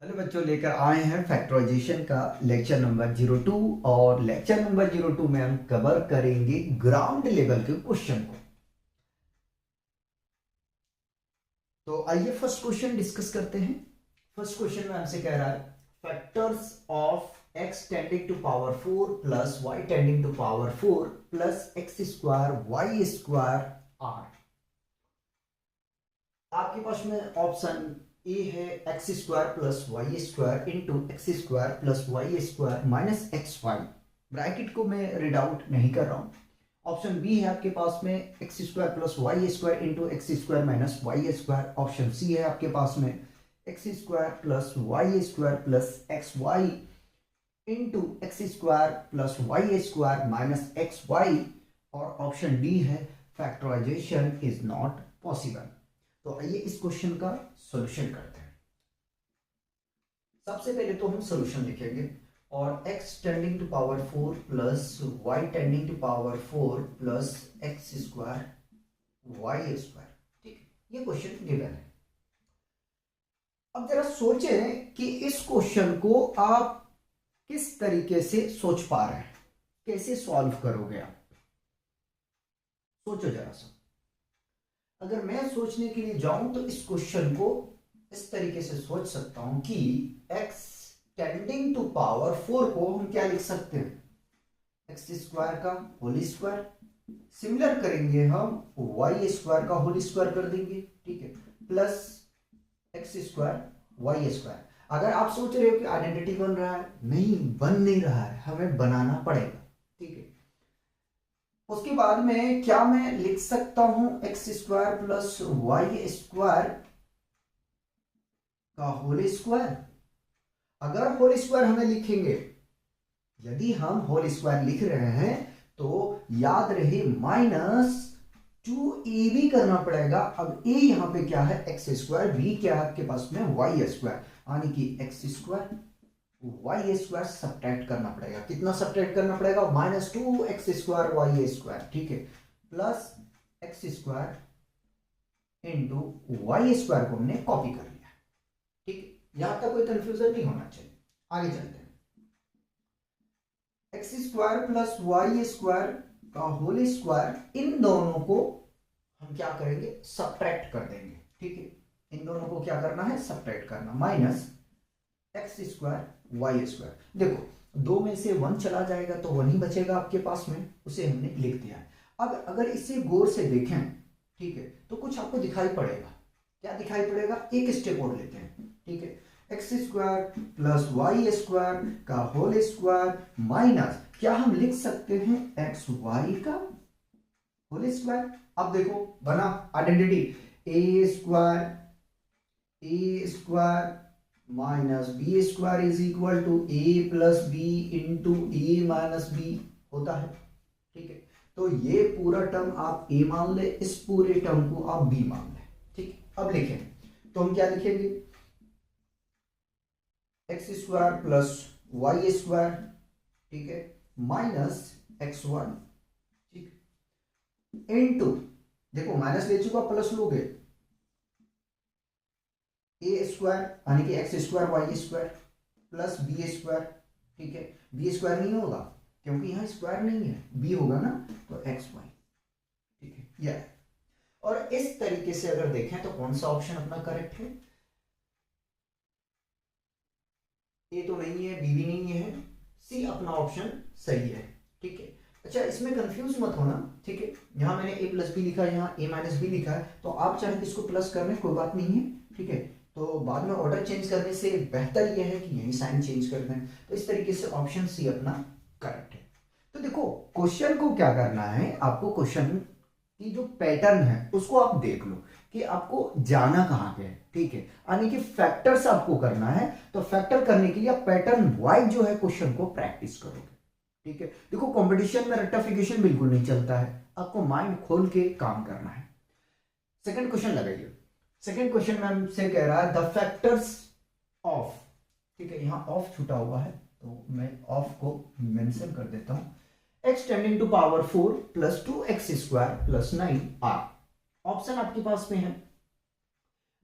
Hello बच्चों, लेकर आए हैं फैक्टराइजेशन का लेक्चर नंबर 02। और लेक्चर नंबर 02 में हम कवर करेंगे ग्राउंड लेवल के क्वेश्चन को। तो आइए फर्स्ट क्वेश्चन डिस्कस करते हैं। फर्स्ट क्वेश्चन में हमसे कह रहा है factors of x tending to power 4 plus y tending to power 4 plus x square y square are. आपके पास में ऑप्शन ए है x square plus Y square into x square plus Y square minus x y. Bracket को मैं read out नहीं कर रहा हूं। ऑप्शन बी है आपके पास में x square plus Y square into x square minus y square. Option C है आपके पास में x square plus Y square plus x y into x square plus Y square minus x y. और option D है factorization is not possible. तो आइए इस question का सॉल्यूशन करते हैं। सबसे पहले तो हम सॉल्यूशन लिखेंगे और x tending to power 4 plus y tending to power 4 plus x square y square. ठीक है, ये क्वेश्चन गिवन है। अब जरा सोचें कि इस क्वेश्चन को आप किस तरीके से सोच पा रहे हैं, कैसे सॉल्व करोगे आप। सोचो जरा सा। अगर मैं सोचने के लिए जाऊं तो इस क्वेश्चन को इस तरीके से सोच सकता हूं कि x टेंडिंग टू पावर 4 को हम क्या लिख सकते हैं, एक्स स्क्वायर का होल स्क्वायर। सिमिलर करेंगे हम वाई स्क्वायर का होल स्क्वायर कर देंगे, ठीक है, plus x square y square. अगर आप सोच रहे हो कि आइडेंटिटी बन रहा है, नहीं बन नहीं रहा है, हमें बनाना पड़ेगा। ठीक है, उसके बाद में क्या मैं लिख सकता हूं x square plus Y square का होल स्क्वायर। अगर होल स्क्वायर हमें लिखेंगे, यदि हम होल स्क्वायर लिख रहे हैं तो याद रहे माइनस 2ab करना पड़ेगा। अब a यहां पे क्या है एक्स स्क्वायर, b क्या है आपके पास में वाई स्क्वायर, यानी कि x square y square subtract करना पड़ेगा। कितना सब्ट्रैक्ट करना पड़ेगा, -2 एक्स स्क्वायर वाई स्क्वायर, ठीक है, plus x square into y square को हमने कॉपी कर लिया। ठीक है, यहां तक कोई कंफ्यूजन नहीं होना चाहिए। आगे चलते हैं। X square plus Y square का होल स्क्वायर, इन दोनों को हम क्या करेंगे, सब्ट्रैक्ट कर देंगे। ठीक है, इन दोनों को क्या करना है, सब्ट्रैक्ट करना, minus x square y square. देखो दो में से 1 चला जाएगा तो 1 ही बचेगा आपके पास में, उसे हमने लिख दिया है। अब अगर इसे गौर से देखें, ठीक है, तो कुछ आपको दिखाई पड़ेगा। क्या दिखाई पड़ेगा, एक स्टेप और लेते हैं। ठीक है, x square plus Y square का होल स्क्वायर माइनस क्या हम लिख सकते हैं एक्स वाई का होल स्क्वायर। अब देखो बना identity, a square minus b square is equal to a plus b into a minus b होता है। ठीक है, तो ये पूरा टर्म आप ए मान ले, इस पूरे टर्म को आप बी मान ले। ठीक है, अब लिखें तो हम क्या लिखेंगे, x square plus Y square, ठीक है, माइनस एक्स वन, ठीक, इंटू, देखो माइनस ले चुका प्लस लोगे, ए स्क्वायर यानी कि x square y square plus B square. ठीक है, बी स्क्वायर नहीं होगा क्योंकि यहां स्क्वायर नहीं है, बी होगा ना, तो एक्स वाई। ठीक है, यह। और इस तरीके से अगर देखें तो कौन सा ऑप्शन अपना करेक्ट है, ए तो नहीं है, बी भी नहीं है, सी अपना ऑप्शन सही है। ठीक है, अच्छा इसमें कंफ्यूज मत होना। ठीक है, यहां मैंने ए प्लस बी लिखा है, यहाँ ए माइनस बी लिखा है, तो आप चाहे इसको प्लस कर लें, कोई बात नहीं है। ठीक है, तो बाद में ऑर्डर चेंज करने से बेहतर यह है कि यही साइन चेंज कर दें। तो इस तरीके से ऑप्शन सी अपना करेक्ट है। तो देखो क्वेश्चन को क्या करना है, आपको क्वेश्चन की जो पैटर्न है उसको आप देख लो कि आपको जाना कहां पे है। ठीक है, यानी कि फैक्टर्स आपको करना है, तो फैक्टर करने के लिए आप पैटर्न वाइज जो है क्वेश्चन को प्रैक्टिस करोगे। ठीक है, देखो कंपटीशन में रेक्टिफिकेशन बिल्कुल नहीं चलता है, आपको माइंड खोल के काम करना है। सेकंड क्वेश्चन लगाइए। सेकंड क्वेश्चन में हमसे कह रहा है द फैक्टर्स ऑफ, ठीक है, यहां ऑफ छूटा हुआ है तो मैं ऑफ को मेंशन कर देता हूं, x tending to power 4 plus 2x square plus 9r। Option आपके पास में है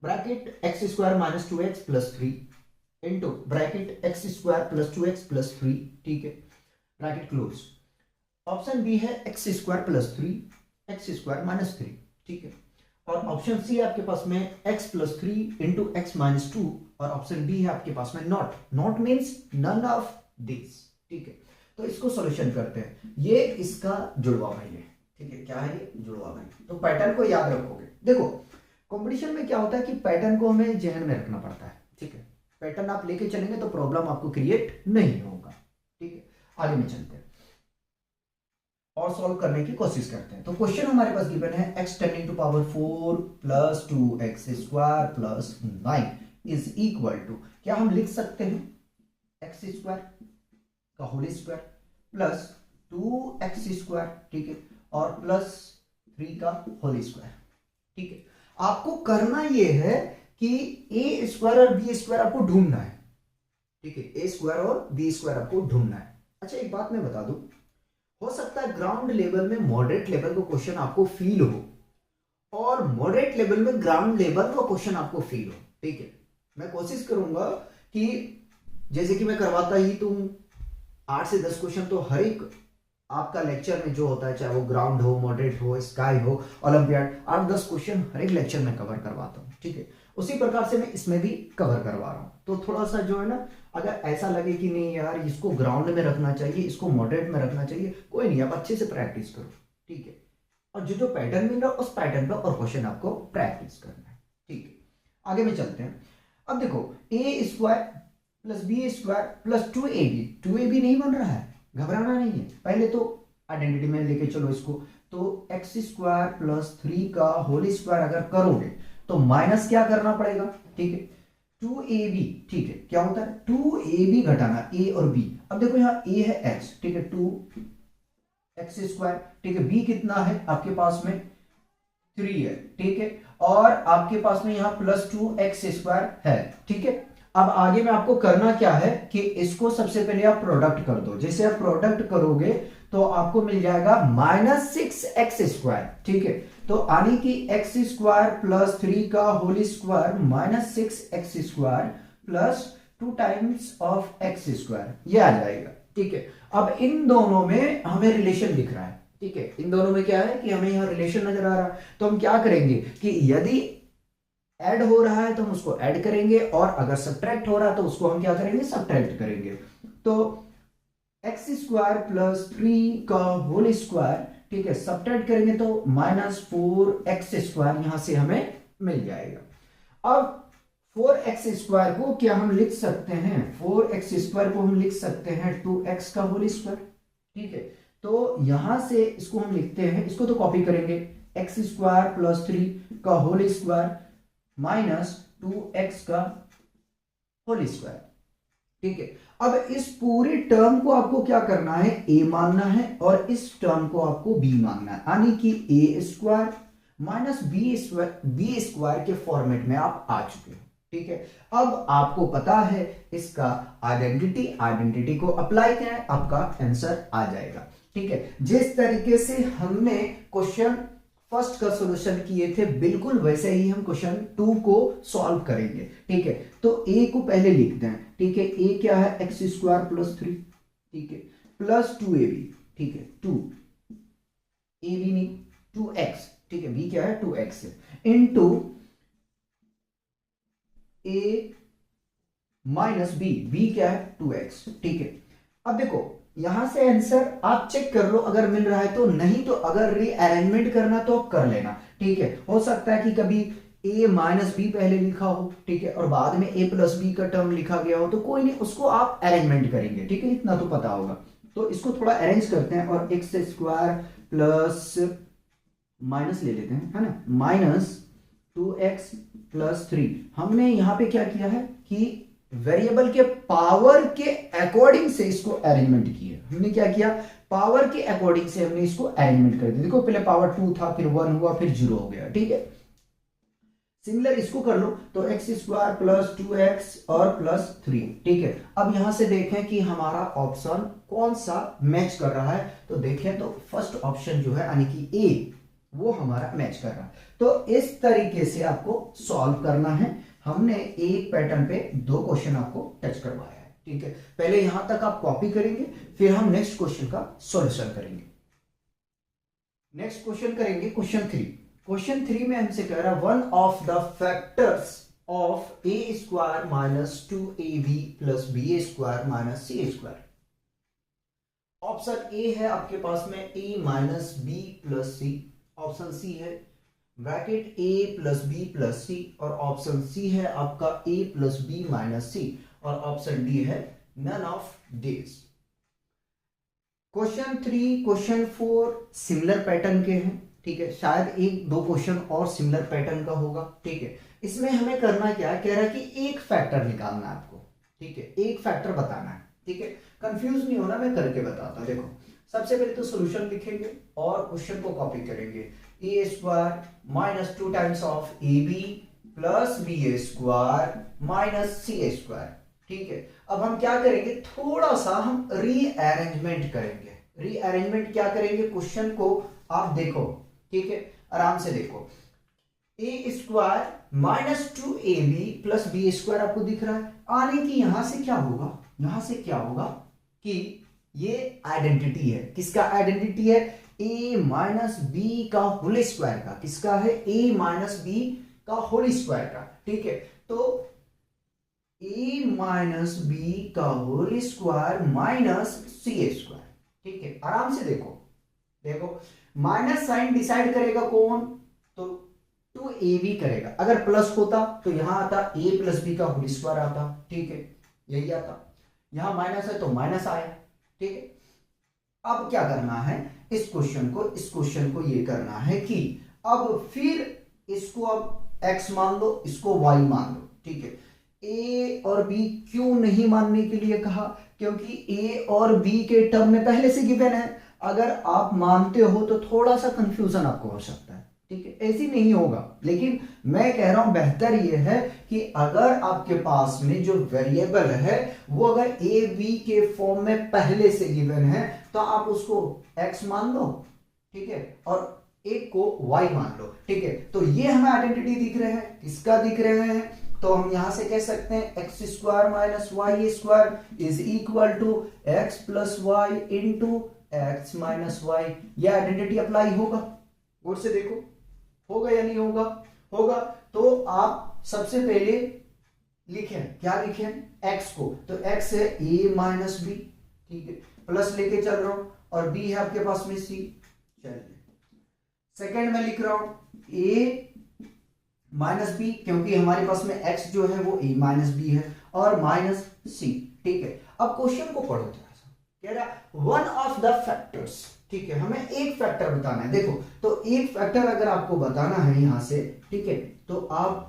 bracket x square minus 2x plus 3 into bracket x square plus 2x plus 3, ठीक है, ब्रैकेट क्लोज। ऑप्शन बी है x square plus 3 x square minus 3, ठीक है। और ऑप्शन सी है आपके पास में x plus 3 into x minus 2, और ऑप्शन बी है आपके पास में not. Not means none of this, ठीक है। तो इसको सॉल्यूशन करते हैं। ये इसका जुड़वा भाई है, ठीक है। क्या है ये? जुड़वा भाई। तो पैटर्न को याद रखोगे। देखो कंपटीशन में क्या होता है कि पैटर्न को हमें जहन में रखना पड़ता है, ठीक है। पैटर्न आप लेके चलेंगे तो प्रॉब्लम आपको क्रिएट नहीं होगा, ठीक है। आगे में चलते हैं और सॉल्व करने की कोशिश करते हैं। तो क्वेश्चन हमारे पास गिवन है x tending to power 4 plus 2x square plus 9 is equal to, क्या हम लिख सकते हैं x स्क्वायर का whole square plus 2x square, ठीक है, और प्लस 3 का होल स्क्वायर, ठीक है। आपको करना यह है कि a स्क्वायर और b स्क्वायर आपको ढूंढना है, ठीक है। a स्क्वायर और b स्क्वायर आपको ढूंढना है। अच्छा एक बात मैं बता दूं, हो सकता है ग्राउंड लेवल में मॉडरेट लेवल का क्वेश्चन आपको फील हो और मॉडरेट लेवल में ग्राउंड लेवल का क्वेश्चन आपको फील हो, ठीक है। मैं कोशिश करूंगा कि जैसे कि मैं करवाता ही तुम 8 से 10 क्वेश्चन तो हर एक आपका लेक्चर में जो होता है, चाहे वो ग्राउंड हो, मॉडरेट हो, स्काई हो, ओलंपियाड, 8-10 क्वेश्चन हर एक लेक्चर में कवर करवाता हूँ, ठीक है। उसी प्रकार से मैं इसमें भी कवर करवा रहा हूँ। तो थोड़ा सा जो है ना, अगर ऐसा लगे कि नहीं यार इसको ग्राउंड में रखना चाहिए, इसको मॉडरेट में रखना चाहिए, कोई नहीं, आप अच्छे से प्रैक्टिस करो, ठीक है। और जो जो पैटर्न मिल रहा है उस पैटर्न पर और क्वेश्चन आपको प्रैक्टिस करना है, ठीक है। आगे में चलते हैं। अब देखो A square plus B square plus 2ab नहीं बन रहा है, घबराना नहीं है। पहले तो आइडेंटिटी में लेके चलो इसको। तो एक्स स्क्वायर प्लस 3 का होल स्क्वायर अगर करोगे तो माइनस क्या करना पड़ेगा, ठीक है, 2ab, ठीक है। क्या होता है 2ab घटाना a और b। अब देखो यहाँ a है x, ठीक है, 2x स्क्वायर, ठीक है, b कितना है आपके पास में 3 है, ठीक है, और आपके पास में यहाँ प्लस 2x स्क्वायर है, ठीक है। अब आगे में आपको करना क्या है कि इसको सबसे पहले आप प्रोडक्ट कर दो। जैसे आप प्रोडक्ट करोगे तो आपको मिल जाएगा -6x स्क्वायर, ठीक है। तो यानी कि x स्क्वायर प्लस 3 का whole square -6x square plus 2 times of x square, ये आ जाएगा, ठीक है। अब इन दोनों में हमें रिलेशन दिख रहा है, ठीक है। इन दोनों में क्या है कि हमें यहाँ रिलेशन नजर आ रहा है। तो हम क्या करेंगे कि यदि ऐड हो रहा है तो हम उसको ऐड करेंगे, और अगर सब्ट्रैक्ट हो रहा है तो उसको हम क्या करेंगे, सब्ट्रैक्ट करेंगे। तो एक्स स्क्वायर प्लस 3 का होल स्क्वायर, ठीक है, सब्ट्रैक्ट करेंगे तो -4x स्क्वायर यहां से हमें मिल जाएगा। अब 4x स्क्वायर को क्या हम लिख सकते हैं, 4x स्क्वायर को हम लिख सकते हैं 2x का होल स्क्वायर, ठीक है। तो यहां से इसको हम लिखते हैं, इसको तो कॉपी करेंगे, एक्स स्क्वायर प्लस 3 का होल स्क्वायर -2x का होल स्क्वायर, ठीक है। अब इस पूरी टर्म को आपको क्या करना है, a मानना है, और इस टर्म को आपको b मानना है, यानी कि a square minus b square के फॉर्मेट में आप आ चुके हो, ठीक है। अब आपको पता है इसका आइडेंटिटी को अप्लाई करें, आपका आंसर आ जाएगा, ठीक है। जिस तरीके से हमने क्वेश्चन फर्स्ट का सॉल्यूशन किए थे बिल्कुल वैसे ही हम क्वेश्चन 2 को सॉल्व करेंगे, ठीक है। तो a को पहले लिखते हैं, ठीक है। a क्या है, एक्स स्क्वायर प्लस 3, ठीक है, प्लस 2ab, ठीक है, 2ab नहीं 2x, ठीक है, b क्या है 2x है, इंटू a माइनस b क्या है 2x, ठीक है। अब देखो यहां से आंसर आप चेक कर लो, अगर मिल रहा है तो, नहीं तो अगर रीअरेंजमेंट करना तो कर लेना, ठीक है। हो सकता है कि कभी a माइनस बी पहले लिखा हो, ठीक है, और बाद में a प्लस बी का टर्म लिखा गया हो, तो कोई नहीं, उसको आप अरेंजमेंट करेंगे, ठीक है, इतना तो पता होगा। तो इसको थोड़ा अरेंज करते हैं, और एक्स स्क्वायर प्लस माइनस ले लेते हैं, है ना, -2x प्लस 3। हमने यहां पे क्या किया है कि वेरिएबल के पावर के अकॉर्डिंग से इसको अरेंजमेंट किया। हमने क्या किया, पावर के अकॉर्डिंग से हमने इसको अरेंजमेंट कर दिया। देखो पहले पावर 2 था, फिर 1 हुआ, फिर 0 हो गया, ठीक है। सिमिलर इसको कर लो, तो एक्स स्क्वायर प्लस 2x और प्लस 3, ठीक है। अब यहां से देखें कि हमारा ऑप्शन कौन सा मैच कर रहा है, तो देखें तो फर्स्ट ऑप्शन जो है यानी कि ए, वो हमारा मैच कर रहा है। तो इस तरीके से आपको सॉल्व करना है, हमने एक पैटर्न पे 2 क्वेश्चन आपको टच करवाया है, ठीक है। पहले यहां तक आप कॉपी करेंगे, फिर हम नेक्स्ट क्वेश्चन का सॉल्यूशन करेंगे। नेक्स्ट क्वेश्चन करेंगे क्वेश्चन 3। क्वेश्चन 3 में हमसे कह रहा है one of the factors of A square minus 2ab plus B square minus C square. Option A है आपके पास में a minus B plus C, option C है bracket a plus B plus C, और ऑप्शन सी है आपका a plus B minus C, और option D है none of this. Question 3 question 4 similar pattern के हैं, ठीक है। शायद 1-2 क्वेश्चन और सिमिलर पैटर्न का होगा, ठीक है। इसमें हमें करना क्या है, कह रहा है कि एक फैक्टर निकालना है आपको, ठीक है, एक फैक्टर बताना है, ठीक है। कंफ्यूज नहीं होना, मैं करके बताता हूं। देखो सबसे पहले तो सॉल्यूशन लिखेंगे और क्वेश्चन को कॉपी करेंगे। A square minus 2 times of A B plus B square minus C square, ठीक है। अब हम क्या करेंगे, थोड़ा सा हम रीअरेंजमेंट करेंगे। रीअरेंजमेंट क्या करेंगे, क्वेश्चन को आप देखो, ठीक है, आराम से देखो। A square minus 2ab plus B square आपको दिख रहा है, आने की यहां से क्या होगा, यहां से क्या होगा कि ये आइडेंटिटी है, किसका आइडेंटिटी है, a माइनस बी का होल स्क्वायर का, किसका है, a माइनस बी का होल स्क्वायर का, ठीक है। तो a माइनस बी का whole square minus C square, ठीक है। आराम से देखो, देखो माइनस साइन डिसाइड करेगा कौन, तो 2ab करेगा। अगर प्लस होता तो यहां आता a प्लस बी का होल स्क्वायर आता, ठीक है, यही आता। यहां माइनस है तो माइनस आया, ठीक है। अब क्या करना है, इस क्वेश्चन को ये करना है कि अब फिर इसको अब x मान लो, इसको y मान लो, ठीक है। a और b क्यों नहीं मानने के लिए कहा, क्योंकि a और b के टर्म में पहले से गिवन है। अगर आप मानते हो तो थोड़ा सा कंफ्यूजन आपको हो सकता है, ठीक है, ऐसी नहीं होगा। लेकिन मैं कह रहा हूं बेहतर यह है कि अगर आपके पास में जो वेरिएबल है वो अगर ए बी के फॉर्म में पहले से गिवन है तो आप उसको x मान लो, ठीक है, और एक को y मान लो, ठीक है। तो ये हमें आइडेंटिटी दिख रहे हैं, किसका दिख रहे हैं, तो हम यहां से कह सकते हैं x square minus y square is equal to x plus Y into x minus y. यह आइडेंटिटी अप्लाई होगा, गौर से देखो, होगा या नहीं होगा, होगा। तो आप सबसे पहले लिखें, क्या लिखें, x को, तो x है a माइनस बी, ठीक है, प्लस लेके चल रहा हूं, और b है आपके पास में c। चलिए सेकंड में लिख रहा हूं a माइनस बी, क्योंकि हमारे पास में x जो है वो a माइनस बी है, और माइनस c, ठीक है। अब क्वेश्चन को पढ़ो थोड़ा सा, कह रहा वन ऑफ द फैक्टर्स, ठीक है, हमें एक फैक्टर बताना है। देखो तो एक फैक्टर अगर आपको बताना है यहां से, ठीक है, तो आप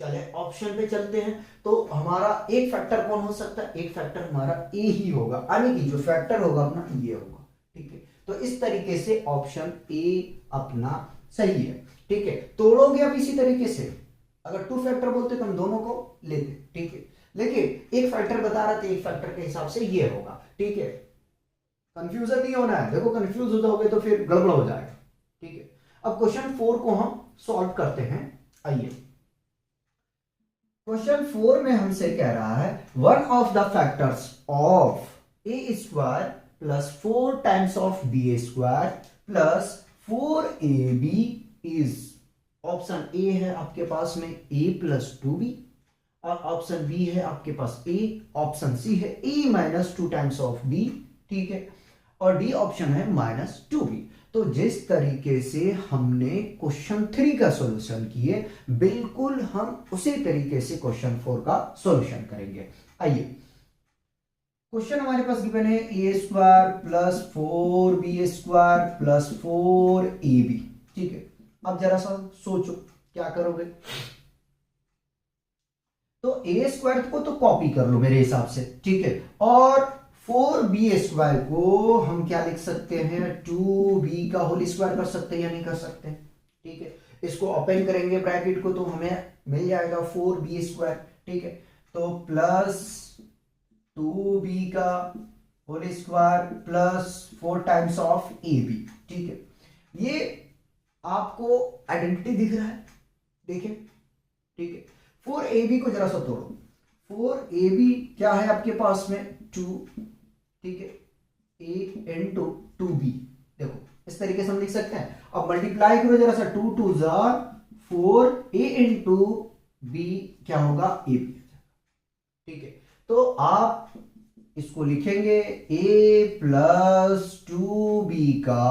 चले ऑप्शन पे चलते हैं। तो हमारा एक फैक्टर कौन हो सकता है, एक फैक्टर हमारा ए ही होगा, यानी कि जो फैक्टर होगा अपना ये होगा, ठीक है। तो इस तरीके से ऑप्शन ए अपना सही है, ठीक है। तोड़ोगे आप इसी तरीके से, अगर 2 फैक्टर बोलते तो हम दोनों को लेते, ठीक है, लेकिन एक फैक्टर बता रहा था, एक फैक्टर के हिसाब से ये होगा, ठीक है। कंफ्यूजन नहीं होना है, देखो कंफ्यूज हो जाओगे तो फिर गड़बड़ हो जाएगा, ठीक है। अब क्वेश्चन 4 को हम सॉल्व करते हैं, आइए। क्वेश्चन 4 में हमसे कह रहा है one of the factors of A square plus 4 times of b square plus 4ab is, option A है आपके पास में a प्लस 2b, और ऑप्शन बी है आपके पास a, ऑप्शन सी है a minus 2 times of b, ठीक है, और डी ऑप्शन है माइनस 2b। तो जिस तरीके से हमने क्वेश्चन 3 का सॉल्यूशन किए, बिल्कुल हम उसी तरीके से क्वेश्चन 4 का सॉल्यूशन करेंगे। आइए, क्वेश्चन हमारे पास गिवन है A square plus 4b square plus 4ab, ठीक है। अब जरा सा सोचो क्या करोगे, तो ए स्क्वायर को तो कॉपी कर लो मेरे हिसाब से, ठीक है, और 4b स्क्वायर को हम क्या लिख सकते हैं, 2b का होल स्क्वायर कर सकते हैं या नहीं कर सकते, ठीक है। इसको ओपन करेंगे ब्रैकेट को तो हमें मिल जाएगा 4b स्क्वायर, ठीक है, तो प्लस 2b का whole square plus 4 times of ab, ठीक है। ये आपको आइडेंटिटी दिख रहा है, देखिए, ठीक है। 4ab को जरा सा तोड़ो। 4ab क्या है आपके पास में 2, ठीक है, a इंटू 2b। देखो इस तरीके से हम लिख सकते हैं। अब मल्टीप्लाई करो जरा सा, 2 2 जा 4, a इंटू b क्या होगा ab, ठीक है। तो आप इसको लिखेंगे a प्लस 2b का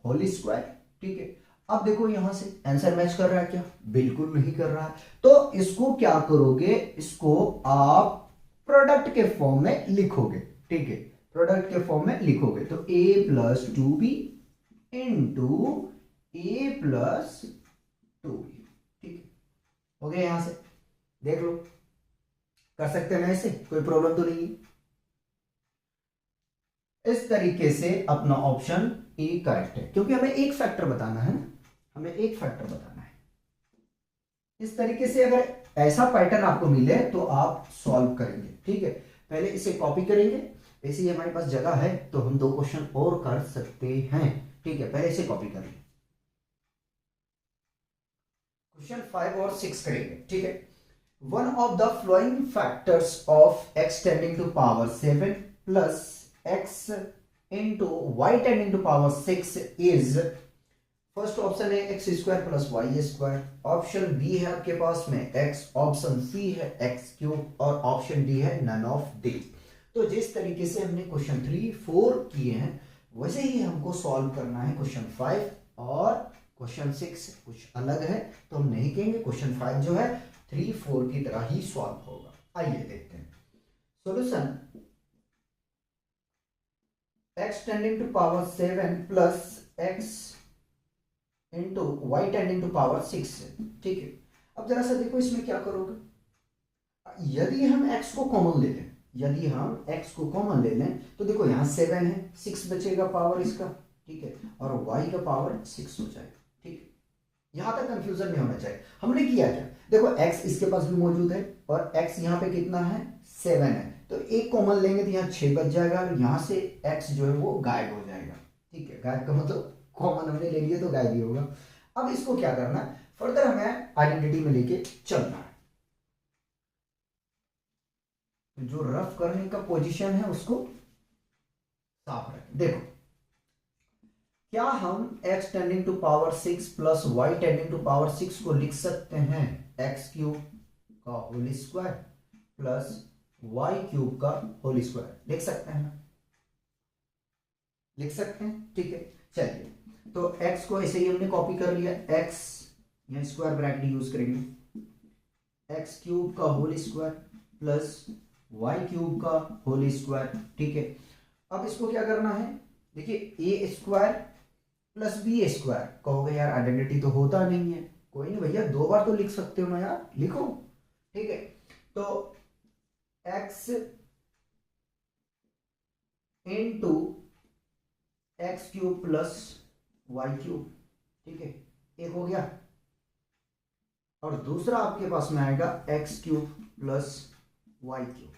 होल स्क्वायर, ठीक है। अब देखो यहां से आंसर मैच कर रहा है क्या? बिल्कुल नहीं कर रहा है। तो इसको क्या करोगे, इसको आप प्रोडक्ट के फॉर्म में लिखोगे, ठीक है, प्रोडक्ट के फॉर्म में लिखोगे। तो a plus 2b into a plus 2b, ठीक है, हो गया। यहां से देख लो, कर सकते हैं ना ऐसे, कोई प्रॉब्लम तो नहीं है। इस तरीके से अपना ऑप्शन ए करेक्ट है, क्योंकि हमें एक फैक्टर बताना है ना, हमें एक फैक्टर बताना है। इस तरीके से अगर ऐसा पैटर्न आपको मिले तो आप सॉल्व करेंगे, ठीक है। पहले इसे कॉपी करेंगे, ऐसे ही हमारे पास जगह है तो हम 2 क्वेश्चन और कर सकते हैं, ठीक है। पहले इसे कॉपी करेंगे, क्वेश्चन 5 और 6 करेंगे, ठीक है। One of the following factors of x tending to power 7 plus x into Y tending to power 6 is, first option है x square plus Y square, option B है आपके पास में एक्स, ऑप्शन सी है एक्स क्यूब और option D है none of the. तो जिस तरीके से हमने क्वेश्चन 3 4 किए हैं वैसे ही हमको सॉल्व करना है क्वेश्चन 5 और क्वेश्चन 6। कुछ अलग है तो हम नहीं कहेंगे, क्वेश्चन 5 जो है 3 4 की तरह ही सॉल्व होगा। आइए देखते हैं solution. x tending to power 7 plus x into Y tending to power 6, ठीक है। अब जरा सा देखो इसमें क्या करोगे, यदि हम x को कॉमन ले लें, यदि हम x को कॉमन ले लें तो देखो यहाँ 7 है, 6 बचेगा पावर इसका, ठीक है, और y का पावर 6 हो जाएगा, ठीक है। यहां तक कंफ्यूजन नहीं होना चाहिए। हमने किया क्या, देखो x इसके पास भी मौजूद है और x यहाँ पे कितना है 7 है, तो एक कॉमन लेंगे तो यहाँ 6 बच जाएगा और यहाँ से x जो है वो गायब हो जाएगा, ठीक है। गायब का मतलब कॉमन हमने ले लिया तो गायब ही होगा। अब इसको क्या करना है, फर्दर हमें आइडेंटिटी में लेके चलना है। तो जो रफ करने का पोजीशन है उसको साफ रखें। देखो क्या हम x tending to power 6 plus y tending to power 6 को लिख सकते हैं x क्यूब का whole square plus y cube का होल स्क्वायर, लिख सकते हैं, लिख सकते हैं, ठीक है। चलिए तो x को ऐसे ही हमने कॉपी कर लिया, x यहाँ स्क्वायर ब्रैकेट यूज करेंगे, x क्यूब का whole square plus y cube का होल स्क्वायर, ठीक है। अब इसको क्या करना है, देखिए a square plus B square, कहोगे यार आइडेंटिटी तो होता नहीं है, कोई नहीं भैया 2 बार तो लिख सकते हो ना यार, लिखो, ठीक है। तो x into x cube plus y cube, ठीक है, एक हो गया। और दूसरा आपके पास में आएगा x cube plus y cube,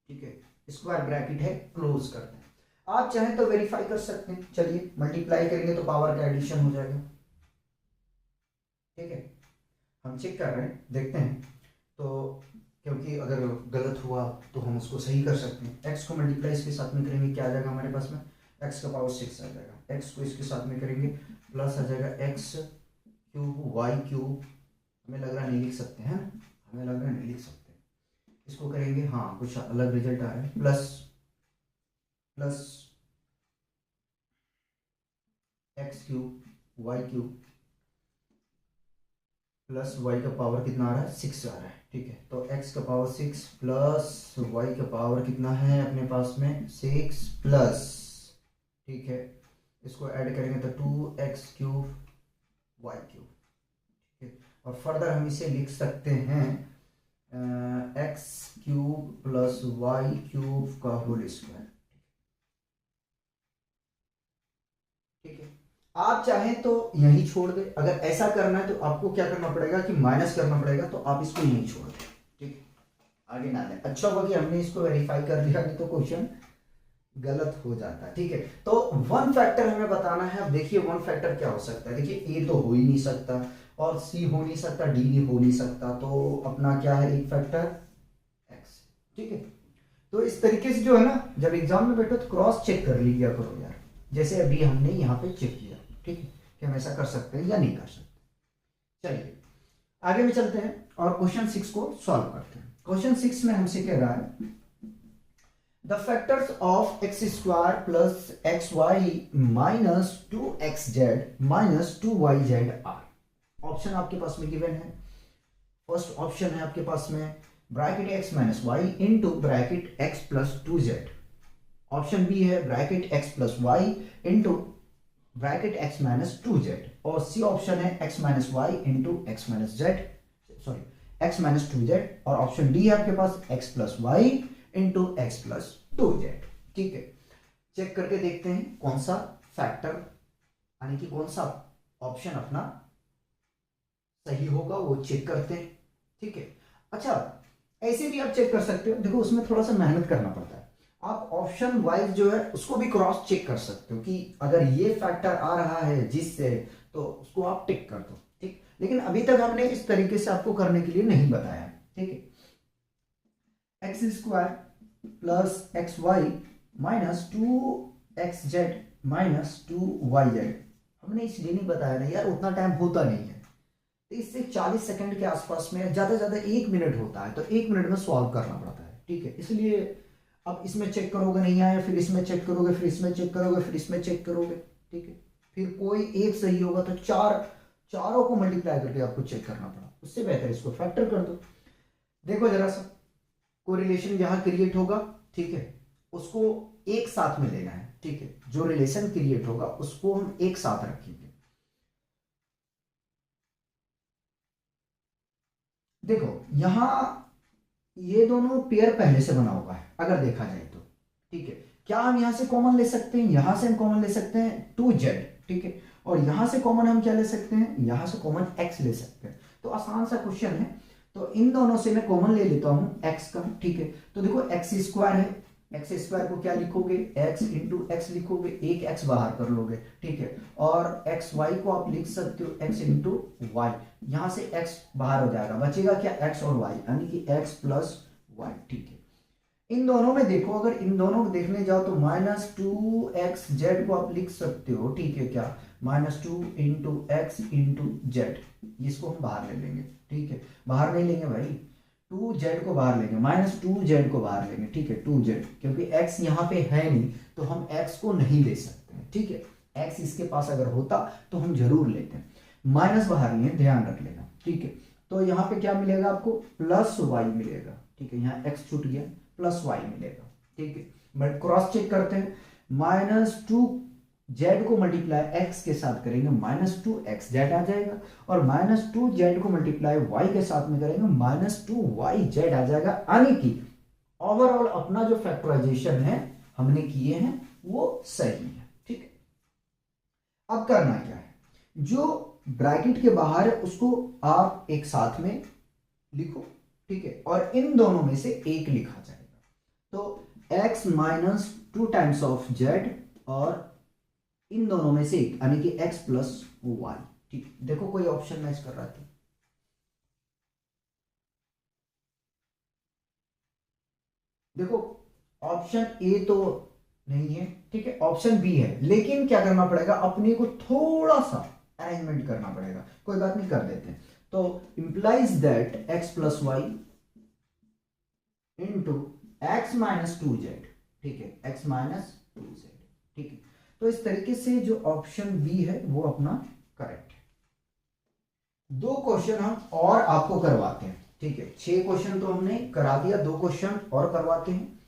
ठीक है। स्क्वायर ब्रैकेट है, क्लोज करते हैं। आप चाहें तो वेरीफाई कर सकते हैं, चलिए मल्टीप्लाई करेंगे तो पावर का एडिशन हो जाएगा, ठीक है। हम चेक कर रहे हैं, देखते हैं, तो क्योंकि अगर गलत हुआ तो हम उसको सही कर सकते हैं। एक्स को मल्टीप्लाई इसके साथ में करेंगे, क्या आ जाएगा हमारे पास में, एक्स का पावर 6 आ जाएगा। एक्स को इसके साथ में करेंगे प्लस आ जाएगा एक्स क्यूब वाई क्यूब, हमें लग रहा नहीं लिख सकते हैं, हमें लग रहा नहीं लिख सकते, इसको करेंगे, हाँ कुछ अलग रिजल्ट आ रहा है, plus plus x cube y cube plus Y का पावर कितना आ रहा है 6 आ रहा है, ठीक है। तो x का पावर 6 प्लस y का पावर कितना है अपने पास में 6 प्लस, ठीक है, इसको ऐड करेंगे तो 2x क्यूब वाई क्यूब, ठीक है। और फर्दर हम इसे लिख सकते हैं x cube plus y cube का होल स्क्वायर, ठीक है। आप चाहें तो यही छोड़ दे, अगर ऐसा करना है तो आपको क्या करना पड़ेगा कि माइनस करना पड़ेगा, तो आप इसको यही छोड़ दें, ठीक है, आगे ना लें। अच्छा होगा कि हमने इसको वेरीफाई कर दिया, नहीं तो क्वेश्चन गलत हो जाता है, ठीक है। तो वन फैक्टर हमें बताना है। अब देखिए वन फैक्टर क्या हो सकता है, देखिए ए तो हो ही नहीं सकता और सी हो नहीं सकता, डी भी हो नहीं सकता, तो अपना क्या है, एक फैक्टर एक्स। ठीक है, तो इस तरीके से जो है ना, जब एग्जाम में बैठो तो क्रॉस चेक कर लिया करो यार, जैसे अभी हमने यहाँ पे चेक किया। ठीक है, कि हम ऐसा कर सकते हैं या नहीं कर सकते। चलिए आगे में चलते हैं और क्वेश्चन 6 को सॉल्व करते हैं। क्वेश्चन 6 में हमसे कह रहा है the factors of x square plus x y minus 2xz minus 2yz are. Option आपके पास में गिवन है। फर्स्ट ऑप्शन है आपके पास में bracket X minus Y into bracket X plus 2z। Option B है bracket X plus Y into bracket X minus 2z। और सी ऑप्शन है X minus Y into x minus Z, sorry X minus 2z। और option D है आपके पास X plus Y into X plus 2z। ठीक है, check करके देखते हैं कौन सा फैक्टर यानी कि कौन सा ऑप्शन अपना सही होगा, वो चेक करते हैं। ठीक है, अच्छा ऐसे भी आप चेक कर सकते हो, देखो उसमें थोड़ा सा मेहनत करना पड़ता है। आप ऑप्शन वाइज जो है उसको भी क्रॉस चेक कर सकते हो कि अगर ये फैक्टर आ रहा है जिससे, तो उसको आप टिक कर दो। ठीक, लेकिन अभी तक हमने इस तरीके से आपको करने के लिए नहीं बताया। ठीक है, x square plus x y minus 2xz minus 2yz हमने इसलिए नहीं बताया ना यार, उतना टाइम होता नहीं है, तो इससे 40 सेकंड के आसपास में, ज्यादा ज्यादा 1 मिनट होता है, तो 1 मिनट में सॉल्व करना पड़ता है। ठीक है, इसलिए अब इसमें चेक करोगे नहीं आया, फिर इसमें चेक करोगे, फिर इसमें चेक करोगे, फिर इसमें चेक करोगे। ठीक है, फिर कोई एक सही होगा तो चारों को मल्टीप्लाई करके आपको चेक करना पड़ा, उससे बेहतर इसको फैक्टर कर दो। देखो जरा सा कोरिलेशन जहां क्रिएट होगा, ठीक है, उसको एक साथ में लेना है। ठीक है, जो रिलेशन क्रिएट होगा उसको हम एक साथ रखेंगे। देखो यहां ये दोनों पेयर पहले से बना हुआ है अगर देखा जाए तो। ठीक है, क्या हम यहां से कॉमन ले सकते हैं, यहां से हम कॉमन ले सकते हैं 2z। ठीक है, और यहां से कॉमन हम क्या ले सकते हैं, यहां से कॉमन x ले सकते हैं। तो आसान सा क्वेश्चन है, तो इन दोनों से मैं कॉमन ले लेता हूं x का। ठीक है, तो देखो एक्स स्क्वायर है, एक्स स्क्वायर को क्या लिखोगे, x इंटू एक्स लिखोगे, एक x बाहर कर लोगे। ठीक है, और एक्स वाई को आप लिख सकते हो x इंटू वाई, यहां से x बाहर हो जाएगा, बचेगा क्या, x और y यानी कि x प्लस वाई। ठीक है, इन दोनों में देखो, अगर इन दोनों को देखने जाओ तो माइनस 2xz को आप लिख सकते हो। ठीक है, क्या minus 2 into x into Z, इसको हम बाहर ले लेंगे। ठीक है, बाहर नहीं लेंगे भाई, 2z को बाहर लेंगे, माइनस 2z को बाहर लेंगे। ठीक है, 2z, क्योंकि x यहाँ पे है नहीं तो हम x को नहीं ले सकते हैं। ठीक है, x इसके पास अगर होता तो हम जरूर लेते हैं, माइनस बाहर लिए, ध्यान रख लेना। ठीक है, तो यहाँ पे क्या मिलेगा आपको, प्लस y मिलेगा। ठीक है, यहाँ x छूट गया, प्लस y मिलेगा। ठीक है, बट क्रॉस चेक करते हैं, माइनस 2z को मल्टीप्लाई x के साथ करेंगे, माइनस 2xz आ जाएगा, और माइनस 2z को मल्टीप्लाई y के साथ में करेंगे, माइनस 2yz आ जाएगा। यानी कि ओवरऑल अपना जो फैक्टराइजेशन है हमने किए हैं वो सही है। ठीक है, अब करना क्या है, जो ब्रैकेट के बाहर है उसको आप एक साथ में लिखो। ठीक है, और इन दोनों में से एक लिखा जाएगा, तो x minus 2 times of z, और इन दोनों में से एक यानी कि x प्लस वाई। ठीक, देखो कोई ऑप्शन मैच कर रहा था, देखो ऑप्शन ए तो नहीं है। ठीक है, ऑप्शन बी है, लेकिन क्या करना पड़ेगा, अपने को थोड़ा सा अरेंजमेंट करना पड़ेगा, कोई बात नहीं, कर देते हैं। तो implies that x plus Y into x minus 2z। ठीक है, x माइनस 2z। ठीक है, तो इस तरीके से जो ऑप्शन बी है वो अपना करेक्ट है। 2 क्वेश्चन हम और आपको करवाते हैं। ठीक है, 6 क्वेश्चन तो हमने करा दिया, 2 क्वेश्चन और करवाते हैं,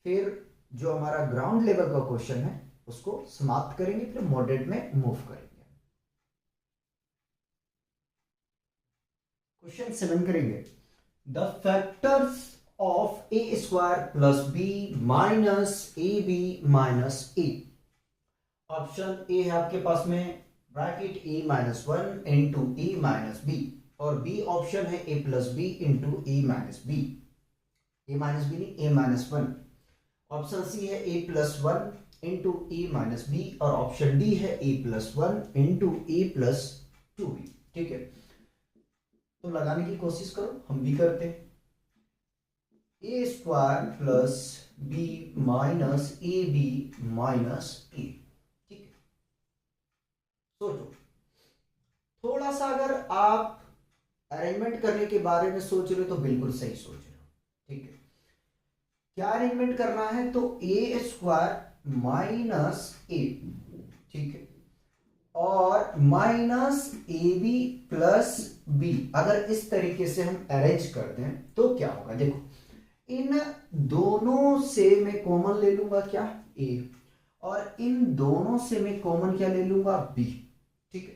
फिर जो हमारा ग्राउंड लेवल का क्वेश्चन है उसको समाप्त करेंगे, फिर मॉडरेट में मूव करेंगे। क्वेश्चन 7 करेंगे, the factors of A square plus B minus A B minus a. Option A है आपके पास में bracket a minus 1 into a minus b, और बी ऑप्शन है a plus b into a minus b, a minus b नहीं, a minus 1। Option C है a plus 1 into a minus b, और option D है a plus 1 into a plus 2 B. ठीक है, तो लगाने की कोशिश करो, हम भी करते हैं। A square plus B minus A B minus A, ठीक है। सोचो थोड़ा सा, अगर आप अरेंजमेंट करने के बारे में सोच रहे हो तो बिल्कुल सही सोच रहे हो, ठीक है। क्या अरेंजमेंट करना है, तो ए स्क्वायर माइनस ए, ठीक है, और minus A B plus b, अगर इस तरीके से हम अरेंज कर दें तो क्या होगा। देखो इन दोनों से मैं कॉमन ले लूंगा क्या, ए, और इन दोनों से मैं कॉमन क्या ले लूंगा, बी, ठीक है।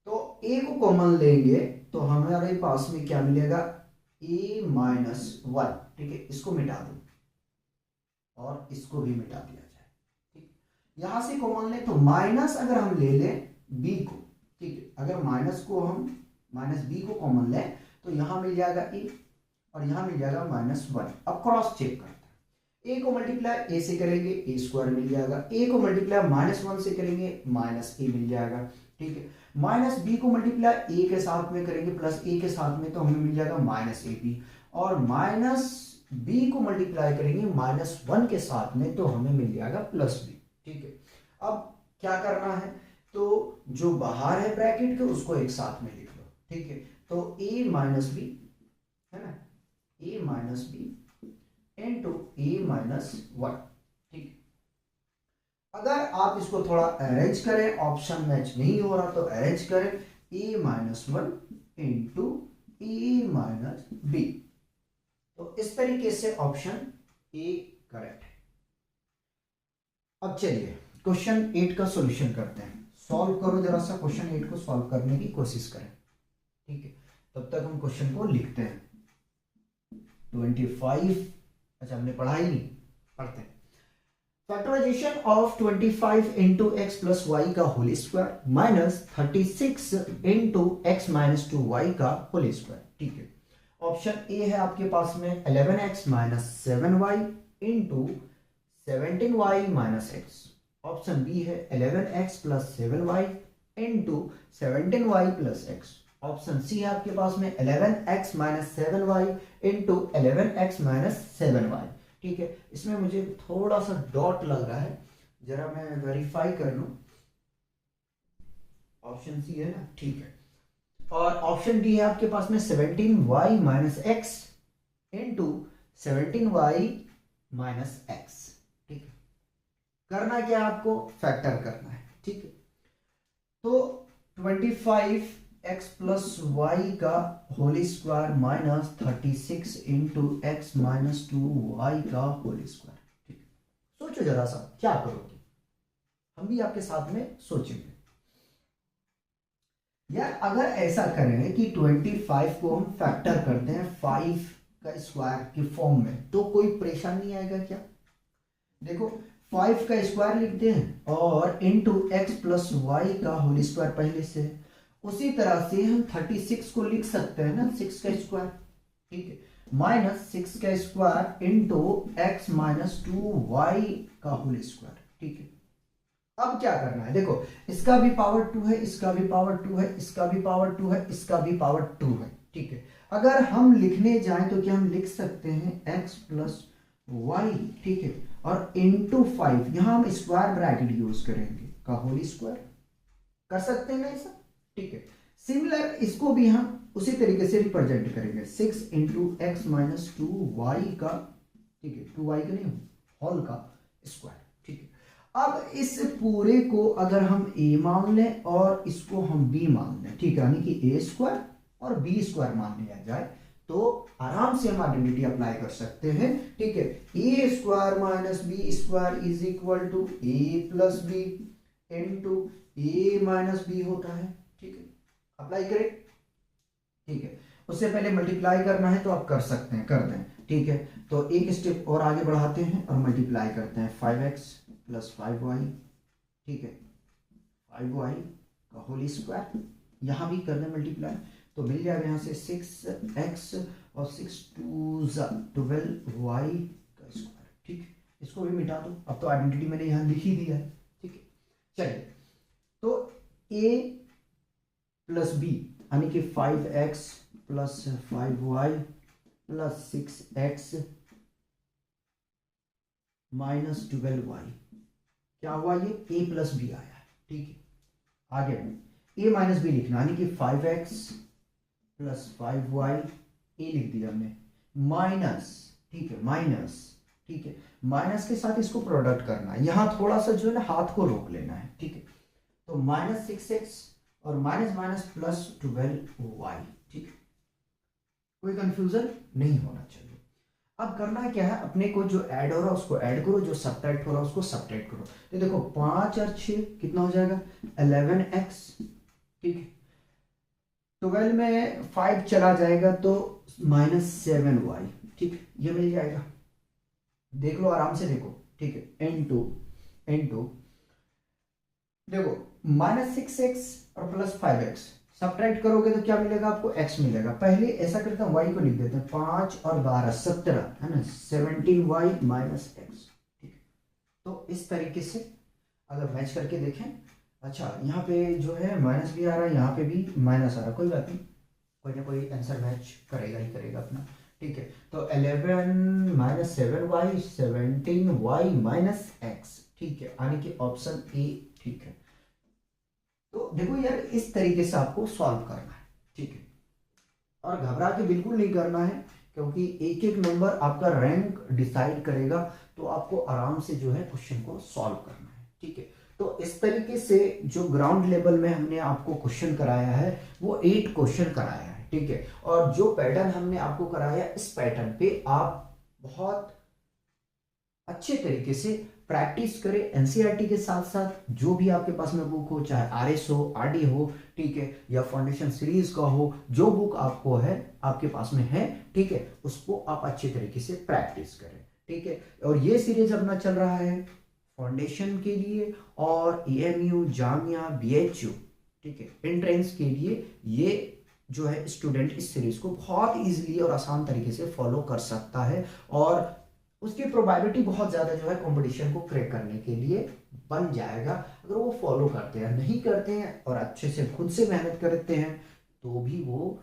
तो ए को कॉमन लेंगे तो हमारे पास में क्या मिलेगा, ए माइनस वन, ठीक है। इसको मिटा दो और इसको भी मिटा दिया जाए, ठीक। यहां से कॉमन ले तो माइनस अगर हम ले लें बी को, ठीक है, अगर माइनस को हम माइनस बी को कॉमन लें तो यहां मिल जाएगा ए और यहां मिल जाएगा माइनस वन। अब क्रॉस चेक करते हैं, ए को मल्टीप्लाई ए से करेंगे ए स्क्वायर मिल जाएगा, ए को मल्टीप्लाई माइनस वन से करेंगे माइनस ए मिल जाएगा, ठीक है। माइनस बी को मल्टीप्लाई ए के साथ में करेंगे प्लस ए के साथ में तो हमें मिल जाएगा माइनस ए बी, और माइनस बी को मल्टीप्लाई करेंगे माइनस वन के साथ में तो हमें मिल जाएगा प्लस बी, ठीक है। अब क्या करना है, तो जो बाहर है ब्रैकेट के उसको एक साथ में लिख लो, ठीक है। तो ए माइनस बी है ना, ए minus B into a minus one, ठीक। अगर आप इसको थोड़ा अरेंज करें, ऑप्शन मैच नहीं हो रहा तो अरेंज करें, ए minus one into a minus B, तो इस तरीके से ऑप्शन ए करेक्ट है। अब चलिए क्वेश्चन 8 का सॉल्यूशन करते हैं। सॉल्व करो जरा सा, क्वेश्चन 8 को सॉल्व करने की कोशिश करें, ठीक है। तब तक हम क्वेश्चन को लिखते हैं। 25, अच्छा हमने पढ़ा ही नहीं, पढ़ते हैं। Factorization of 25 into X plus Y का whole square minus 36 into x minus 2 Y का होल स्क्वायर, ठीक है। ऑप्शन ए है आपके पास में 11x minus 7y into 17y minus X. Option B है 11x plus 7y into 17y plus X. Option C है आपके पास में 11x minus 7y into 11x minus 7y, ठीक है। इसमें मुझे थोड़ा सा डॉट लग रहा है, जरा मैं वेरीफाई कर लूं। ऑप्शन सी है ना, ठीक है। और ऑप्शन डी है आपके पास में 17y minus x into 17y minus x, ठीक है। करना क्या आपको, फैक्टर करना है, ठीक है। तो 25x प्लस वाई का whole square minus 36 into x minus 2y का होल स्क्वायर, ठीक है। सोचो जरा सा क्या करोगे, हम भी आपके साथ में सोचेंगे। यार अगर ऐसा करें कि 25 को हम फैक्टर करते हैं 5 का स्क्वायर की फॉर्म में तो कोई परेशानी नहीं आएगा क्या। देखो 5 का स्क्वायर लिखते हैं और इंटू एक्स प्लस वाई का होल स्क्वायर पहले से है, उसी तरह से हम 36 को लिख सकते हैं ना 6 का स्क्वायर, ठीक है, माइनस 6 का square into x minus 2y का होल स्क्वायर, ठीक है। अब क्या करना है, देखो इसका भी पावर 2 है, इसका भी पावर 2 है, इसका भी पावर 2 है, इसका भी पावर 2 है, ठीक है। अगर हम लिखने जाएं तो क्या हम लिख सकते हैं x प्लस वाई, ठीक है, और इंटू 5, यहां हम स्क्वायर ब्रैकेट यूज करेंगे का होल स्क्वायर, कर सकते हैं ना ऐसा, ठीक है। सिमिलर इसको भी हम उसी तरीके से रिप्रेजेंट करेंगे 6 इंटू एक्स माइनस 2y का, ठीक है, 2y का नहीं होल का स्क्वायर, ठीक है। अब इस पूरे को अगर हम a मान लें और इसको हम b मान लें, ठीक है, यानी कि a स्क्वायर और b स्क्वायर मान लिया जाए तो आराम से हम आइडेंटिटी अप्लाई कर सकते हैं, ठीक है। a square minus b square is equal to a plus b into a minus b होता है, ठीक है। अप्लाई करें, ठीक है। उससे पहले मल्टीप्लाई करना है तो आप कर सकते हैं, कर दें, ठीक है। तो एक स्टेप और आगे बढ़ाते हैं और मल्टीप्लाई करते हैं 5x प्लस 5y, ठीक है, 5y का होल स्क्वायर, यहां भी कर दें मल्टीप्लाई तो मिल जाएगा यहां से 6x और 6 2 12y का स्क्वायर, ठीक है। इसको भी मिटा दो, अब तो आइडेंटिटी मैंने यहां लिख ही दिया है, ठीक है। चलिए तो a प्लस b यानी कि 5x plus 5y plus 6x minus 12y, क्या हुआ ये a प्लस बी आया है, ठीक है। आगे a माइनस बी लिखना, यानी कि 5x प्लस 5y a लिख दिया हमने, माइनस, ठीक है, माइनस, ठीक है, माइनस के साथ इसको प्रोडक्ट करना है, यहां थोड़ा सा जो है ना हाथ को रोक लेना है, ठीक है। तो माइनस 6x और माइनस माइनस प्लस 12y, ठीक है, कोई कंफ्यूजन नहीं होना चाहिए। अब करना क्या है, अपने को जो ऐड हो रहा है उसको ऐड करो, जो सब्ट्रैक्ट हो रहा है उसको सब्ट्रैक्ट करो। तो देखो 5 और 6 कितना हो जाएगा 11x, ठीक है, 12 में 5 चला जाएगा तो माइनस 7y, ठीक है, ये मिल जाएगा, देख लो आराम से देखो, ठीक है। n2 देखो माइनस 6x और प्लस 5x सब्ट्रैक्ट करोगे तो क्या मिलेगा आपको, x मिलेगा। पहले ऐसा करते हैं y को लिख देते हैं, 5 और 12 17 है ना, 17y माइनस x, ठीक है। तो इस तरीके से अगर मैच करके देखें, अच्छा यहाँ पे जो है माइनस भी आ रहा है, यहाँ पे भी माइनस आ रहा है, कोई बात नहीं, कोई ना कोई आंसर मैच करेगा ही करेगा अपना, ठीक है। तो 11 minus 7y 17y minus x, ठीक है, यानी कि ऑप्शन ए ठीक है। तो देखो यार इस तरीके से आपको सॉल्व करना है, ठीक है, और घबरा के बिल्कुल नहीं करना है, क्योंकि एक एक नंबर आपका रैंक डिसाइड करेगा, तो आपको आराम से जो है क्वेश्चन को सॉल्व करना है, ठीक है। तो इस तरीके से जो ग्राउंड लेवल में हमने आपको क्वेश्चन कराया है वो 8 क्वेश्चन कराया है, ठीक है। और जो पैटर्न हमने आपको कराया, इस पैटर्न पे आप बहुत अच्छे तरीके से प्रैक्टिस करें। एनसीईआरटी के साथ साथ जो भी आपके पास में बुक हो, चाहे आरएस हो, आरडी हो, ठीक है, या फाउंडेशन सीरीज का हो, जो बुक आपको है, आपके पास में है, ठीक है, उसको आप अच्छे तरीके से प्रैक्टिस करें, ठीक है। और ये सीरीज अपना चल रहा है फाउंडेशन के लिए और एएमयू, जामिया, बीएचयू, ठीक है, एंट्रेंस के लिए। ये जो है स्टूडेंट इस सीरीज को बहुत इजीली और आसान तरीके से फॉलो कर सकता है, और उसकी प्रोबेबिलिटी बहुत ज्यादा जो है कंपटीशन को क्रैक करने के लिए बन जाएगा, अगर वो फॉलो करते हैं। नहीं करते हैं और अच्छे से खुद से मेहनत करते हैं तो भी वो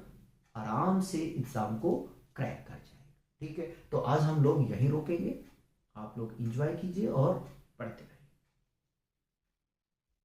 आराम से एग्जाम को क्रैक कर जाएगा, ठीक है। तो आज हम लोग यहीं रोकेंगे, आप लोग एंजॉय कीजिए और पढ़ते रहें।